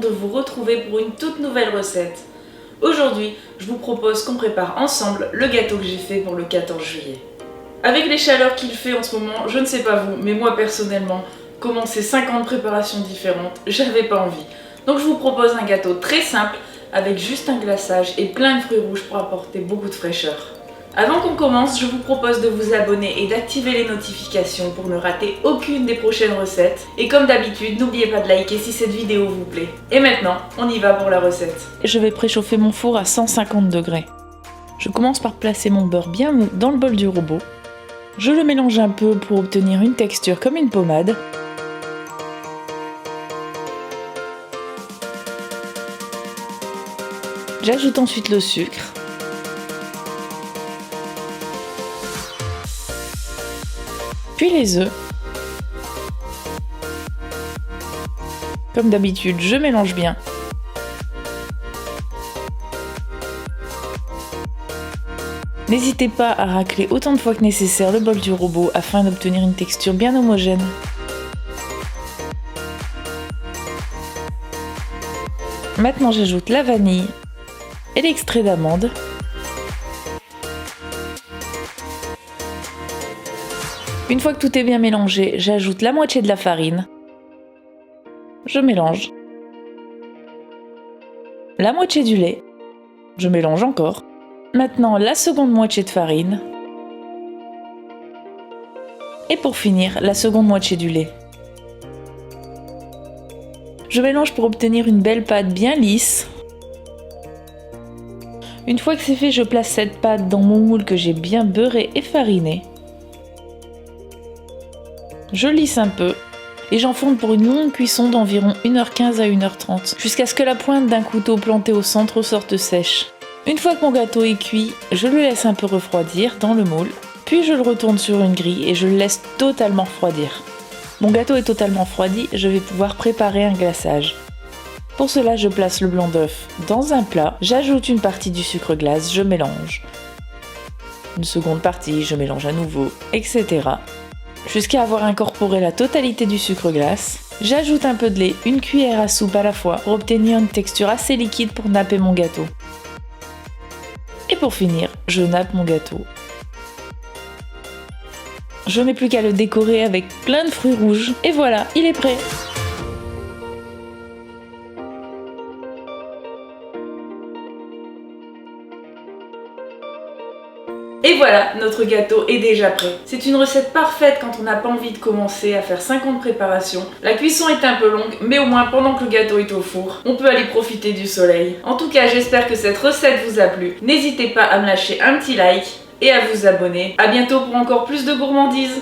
de vous retrouver pour une toute nouvelle recette. Aujourd'hui, je vous propose qu'on prépare ensemble le gâteau que j'ai fait pour le 14 juillet. Avec les chaleurs qu'il fait en ce moment, je ne sais pas vous, mais moi personnellement, commencer 50 préparations différentes, j'avais pas envie. Donc je vous propose un gâteau très simple, avec juste un glaçage et plein de fruits rouges pour apporter beaucoup de fraîcheur. Avant qu'on commence, je vous propose de vous abonner et d'activer les notifications pour ne rater aucune des prochaines recettes. Et comme d'habitude, n'oubliez pas de liker si cette vidéo vous plaît. Et maintenant, on y va pour la recette. Je vais préchauffer mon four à 150 degrés. Je commence par placer mon beurre bien mou dans le bol du robot. Je le mélange un peu pour obtenir une texture comme une pommade. J'ajoute ensuite le sucre. Puis les œufs. Comme d'habitude, je mélange bien. N'hésitez pas à racler autant de fois que nécessaire le bol du robot afin d'obtenir une texture bien homogène. Maintenant, j'ajoute la vanille et l'extrait d'amande. Une fois que tout est bien mélangé, j'ajoute la moitié de la farine. Je mélange. La moitié du lait. Je mélange encore. Maintenant, la seconde moitié de farine. Et pour finir, la seconde moitié du lait. Je mélange pour obtenir une belle pâte bien lisse. Une fois que c'est fait, je place cette pâte dans mon moule que j'ai bien beurré et fariné. Je lisse un peu et j'enfourne pour une longue cuisson d'environ 1h15 à 1h30 jusqu'à ce que la pointe d'un couteau planté au centre sorte sèche. Une fois que mon gâteau est cuit, je le laisse un peu refroidir dans le moule, puis je le retourne sur une grille et je le laisse totalement refroidir. Mon gâteau est totalement refroidi, je vais pouvoir préparer un glaçage. Pour cela, je place le blanc d'œuf dans un plat, j'ajoute une partie du sucre glace, je mélange. Une seconde partie, je mélange à nouveau, etc. Jusqu'à avoir incorporé la totalité du sucre glace. J'ajoute un peu de lait, une cuillère à soupe à la fois pour obtenir une texture assez liquide pour napper mon gâteau. Et pour finir, je nappe mon gâteau. Je n'ai plus qu'à le décorer avec plein de fruits rouges. Et voilà, il est prêt! Et voilà, notre gâteau est déjà prêt. C'est une recette parfaite quand on n'a pas envie de commencer à faire 50 préparations. La cuisson est un peu longue, mais au moins pendant que le gâteau est au four, on peut aller profiter du soleil. En tout cas, j'espère que cette recette vous a plu. N'hésitez pas à me lâcher un petit like et à vous abonner. A bientôt pour encore plus de gourmandises.